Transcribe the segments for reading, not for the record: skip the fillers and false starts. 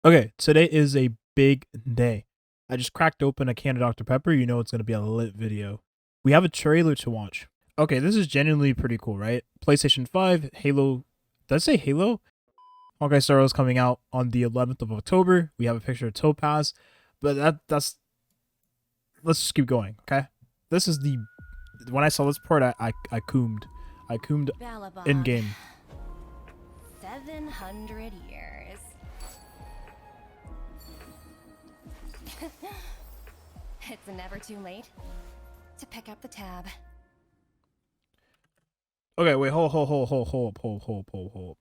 Okay, today is a big day. I just cracked open a can of Dr. Pepper. You know it's going to be a lit video. We have a trailer to watch. Okay, this is genuinely pretty cool, right? PlayStation 5, Halo. Did I say Halo? Honkai Star Rail is coming out on the 11th of October. We have a picture of Topaz. But that's... Let's just keep going, okay? This is the... When I saw this part, I coomed. I coomed in-game. 700 years. It's never too late to pick up the tab. Okay, wait, hold.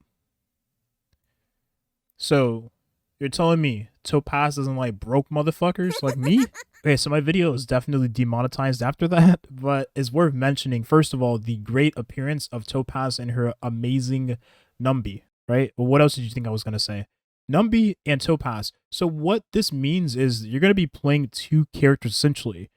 So, you're telling me Topaz doesn't like broke motherfuckers like me? Okay, so my video is definitely demonetized after that, but it's worth mentioning, first of all, the great appearance of Topaz and her amazing Numbi, right? Well, what else did you think I was going to say? Numbi and Topaz. So what this means is you're going to be playing two characters essentially.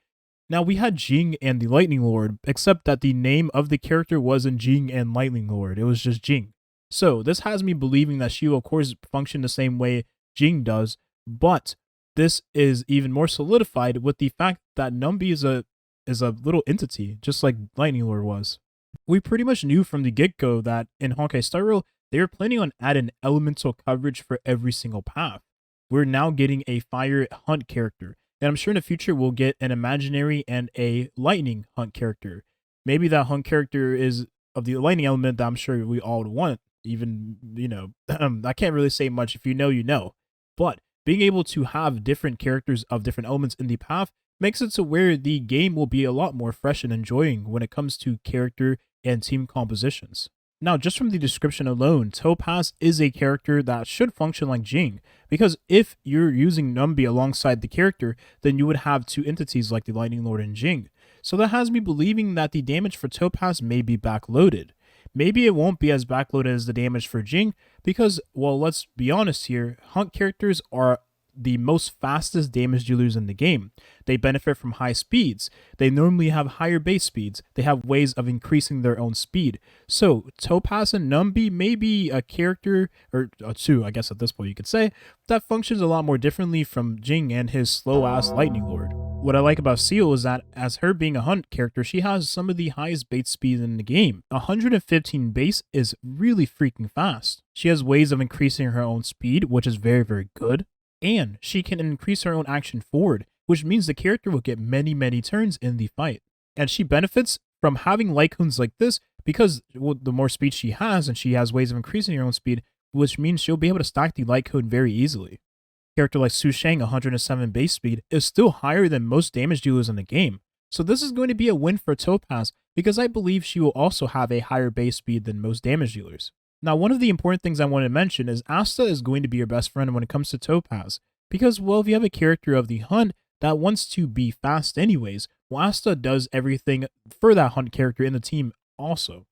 Now, we had Jing and the Lightning Lord, except that the name of the character wasn't Jing and Lightning Lord. It was just Jing. So this has me believing that she will, of course, function the same way Jing does, but this is even more solidified with the fact that Numbi is a little entity, just like Lightning Lord was. We pretty much knew from the get-go that in Honkai Star Rail, they were planning on adding elemental coverage for every single path. We're now getting a fire hunt character, and I'm sure in the future we'll get an imaginary and a lightning hunt character. Maybe that hunt character is of the lightning element that I'm sure we all would want. Even, you know, I can't really say much. If you know, you know. But being able to have different characters of different elements in the path makes it to where the game will be a lot more fresh and enjoying when it comes to character and team compositions. Now, just from the description alone, Topaz is a character that should function like Jing, because if you're using Numbi alongside the character, then you would have two entities like the Lightning Lord and Jing. So that has me believing that the damage for Topaz may be backloaded. Maybe it won't be as backloaded as the damage for Jing, because, well, let's be honest here, hunt characters are the most fastest damage dealers in the game. They benefit from high speeds. They normally have higher base speeds. They have ways of increasing their own speed. So Topaz and Numbi may be a character, or two, I guess at this point you could say, that functions a lot more differently from Jing and his slow-ass Lightning Lord. What I like about Seal is that as her being a hunt character, she has some of the highest base speed in the game. 115 base is really freaking fast. She has ways of increasing her own speed, which is very, very good. And she can increase her own action forward, which means the character will get many turns in the fight. And she benefits from having Lycoons like this because, well, the more speed she has, and she has ways of increasing her own speed, which means she'll be able to stack the Lycoon very easily. Character like Su Shang, 107 base speed, is still higher than most damage dealers in the game. So this is going to be a win for Topaz because I believe she will also have a higher base speed than most damage dealers. Now, one of the important things I want to mention is Asta is going to be your best friend when it comes to Topaz. Because, well, if you have a character of the hunt that wants to be fast anyways, well, Asta does everything for that hunt character in the team also.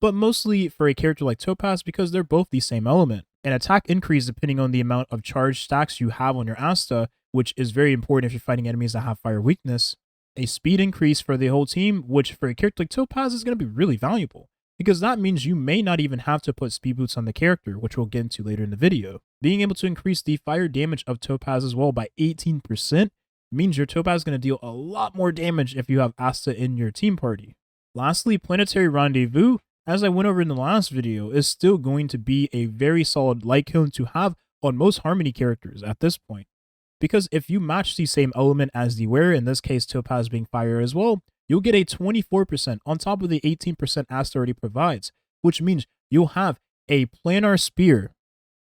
But mostly for a character like Topaz because they're both the same element. An attack increase depending on the amount of charge stacks you have on your Asta, which is very important if you're fighting enemies that have fire weakness. A speed increase for the whole team, which for a character like Topaz is going to be really valuable, because that means you may not even have to put speed boots on the character, which we'll get into later in the video. Being able to increase the fire damage of Topaz as well by 18% means your Topaz is going to deal a lot more damage if you have Asta in your team party. Lastly, Planetary Rendezvous, as I went over in the last video, is still going to be a very solid Lycone to have on most Harmony characters at this point. Because if you match the same element as the wearer, in this case Topaz being fire as well, you'll get a 24% on top of the 18% Asta already provides, which means you'll have a planar spear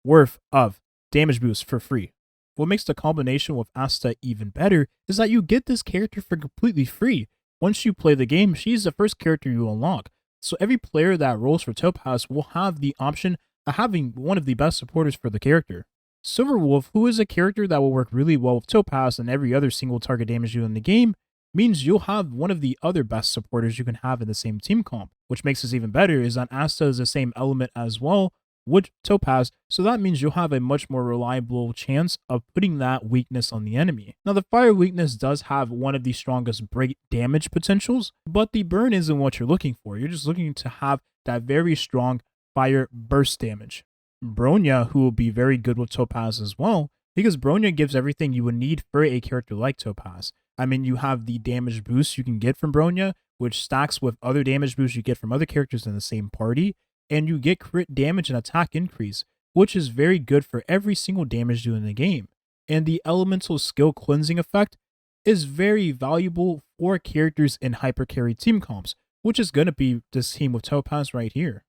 worth of damage boost for free. What makes the combination with Asta even better is that you get this character for completely free. Once you play the game, she's the first character you unlock. So every player that rolls for Topaz will have the option of having one of the best supporters for the character. Silverwolf, who is a character that will work really well with Topaz and every other single target damage dealer in the game, means you'll have one of the other best supporters you can have in the same team comp. Which makes this even better is that Asta is the same element as well with Topaz, so that means you'll have a much more reliable chance of putting that weakness on the enemy. Now, the fire weakness does have one of the strongest break damage potentials, but the burn isn't what you're looking for. You're just looking to have that very strong fire burst damage. Bronya, who will be very good with Topaz as well, because Bronya gives everything you would need for a character like Topaz. I mean, you have the damage boost you can get from Bronya, which stacks with other damage boosts you get from other characters in the same party, and you get crit damage and attack increase, which is very good for every single damage do in the game. And the elemental skill cleansing effect is very valuable for characters in hypercarry team comps, which is going to be this team with Topaz right here.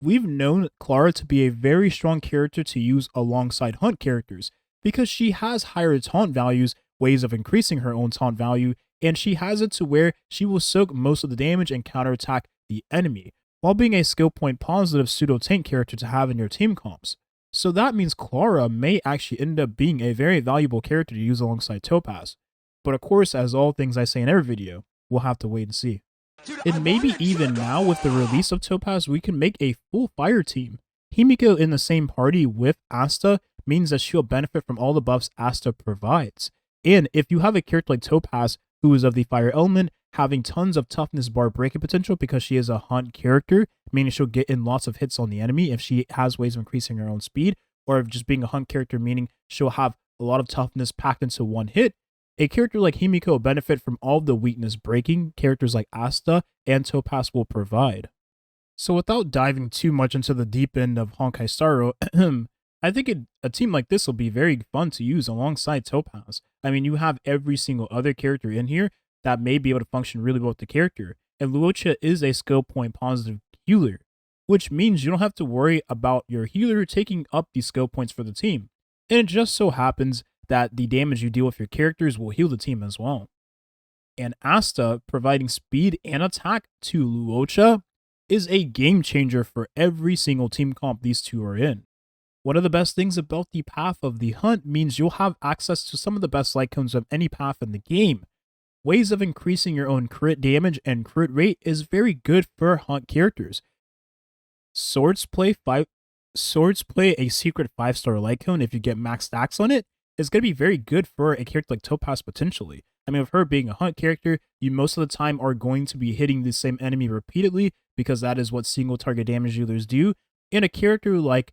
We've known Clara to be a very strong character to use alongside Hunt characters, because she has higher taunt values, ways of increasing her own taunt value, and she has it to where she will soak most of the damage and counterattack the enemy, while being a skill point positive pseudo tank character to have in your team comps. So that means Clara may actually end up being a very valuable character to use alongside Topaz. But of course, as all things I say in every video, we'll have to wait and see. And maybe even now with the release of Topaz, we can make a full fire team. Himiko in the same party with Asta means that she'll benefit from all the buffs Asta provides. And if you have a character like Topaz, who is of the fire element, having tons of toughness bar breaking potential because she is a Hunt character, meaning she'll get in lots of hits on the enemy if she has ways of increasing her own speed, or if just being a Hunt character, meaning she'll have a lot of toughness packed into one hit, a character like Himiko will benefit from all the weakness breaking characters like Asta and Topaz will provide. So without diving too much into the deep end of Honkai Star Rail, I think a team like this will be very fun to use alongside Topaz. I mean, you have every single other character in here that may be able to function really well with the character, and Luocha is a skill point positive healer, which means you don't have to worry about your healer taking up the skill points for the team. And it just so happens that the damage you deal with your characters will heal the team as well. And Asta providing speed and attack to Luocha is a game changer for every single team comp these two are in. One of the best things about the path of the Hunt means you'll have access to some of the best light cones of any path in the game. Ways of increasing your own crit damage and crit rate is very good for Hunt characters. Swords play a secret 5-star light cone if you get max stacks on it is going to be very good for a character like Topaz potentially. I mean, with her being a Hunt character, you most of the time are going to be hitting the same enemy repeatedly because that is what single target damage dealers do. And a character like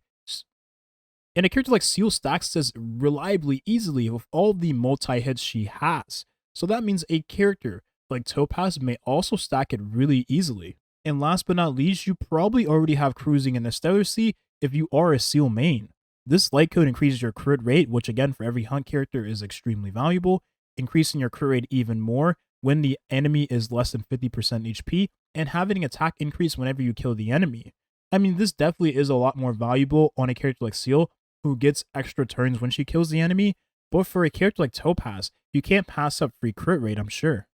Seal stacks this reliably easily with all the multi-hits she has. So that means a character like Topaz may also stack it really easily. And last but not least, you probably already have cruising in the Stellar Sea if you are a Seal main. This light code increases your crit rate, which again for every Hunt character is extremely valuable, increasing your crit rate even more when the enemy is less than 50% HP, and having attack increase whenever you kill the enemy. I mean, this definitely is a lot more valuable on a character like Seal, who gets extra turns when she kills the enemy, but for a character like Topaz, you can't pass up free crit rate, I'm sure.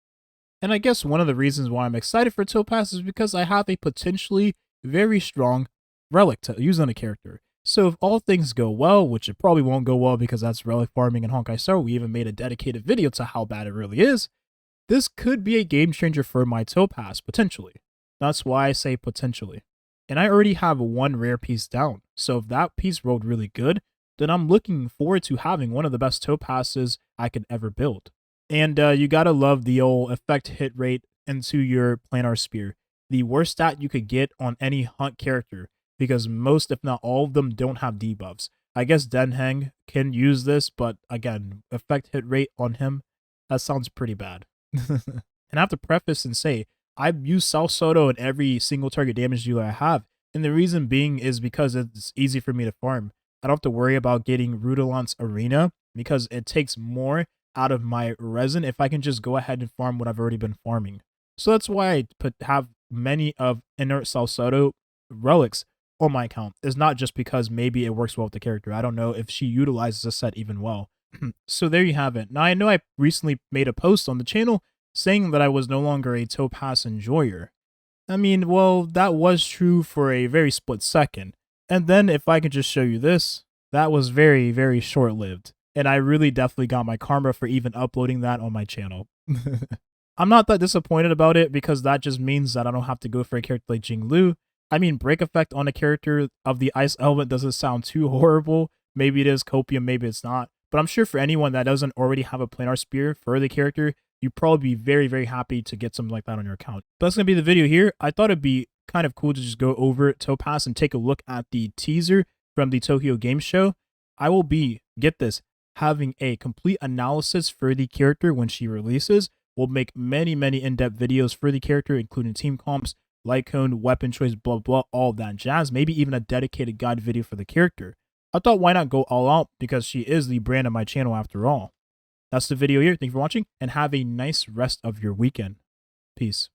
And I guess one of the reasons why I'm excited for Topaz is because I have a potentially very strong relic to use on a character. So if all things go well, which it probably won't go well because that's relic farming in Honkai Star, we even made a dedicated video to how bad it really is, this could be a game changer for my Topaz, potentially. That's why I say potentially. And I already have one rare piece down, so if that piece rolled really good, then I'm looking forward to having one of the best Topazes I could ever build. And you gotta love the old effect hit rate into your planar spear. The worst stat you could get on any Hunt character, because most, if not all of them, don't have debuffs. I guess Denheng can use this, but again, effect hit rate on him, that sounds pretty bad. And I have to preface and say, I've used South Soto in every single target damage dealer I have, and the reason being is because it's easy for me to farm. I don't have to worry about getting Rudolant's Arena, because it takes more out of my resin if I can just go ahead and farm what I've already been farming. So that's why I have many of Inert South Soto relics on my account. It's not just because maybe it works well with the character. I don't know if she utilizes the set even well. So there you have it. Now I know I recently made a post on the channel saying that I was no longer a Topaz enjoyer. I mean, well, that was true for a very split second. And then if I could just show you this, that was very, very short-lived. And I really definitely got my karma for even uploading that on my channel. I'm not that disappointed about it because that just means that I don't have to go for a character like Jinglu. I mean, break effect on a character of the ice element doesn't sound too horrible. Maybe it is copium, maybe it's not. But I'm sure for anyone that doesn't already have a planar spear for the character, you'd probably be very, very happy to get something like that on your account. But that's going to be the video here. I thought it'd be kind of cool to just go over Topaz and take a look at the teaser from the Tokyo Game Show. I will be, get this, having a complete analysis for the character when she releases. We'll make many, many in-depth videos for the character, including team comps, light cone, weapon choice, blah, blah, all that jazz. Maybe even a dedicated guide video for the character. I thought, why not go all out, because she is the brand of my channel after all. That's the video here. Thank you for watching, and have a nice rest of your weekend. Peace.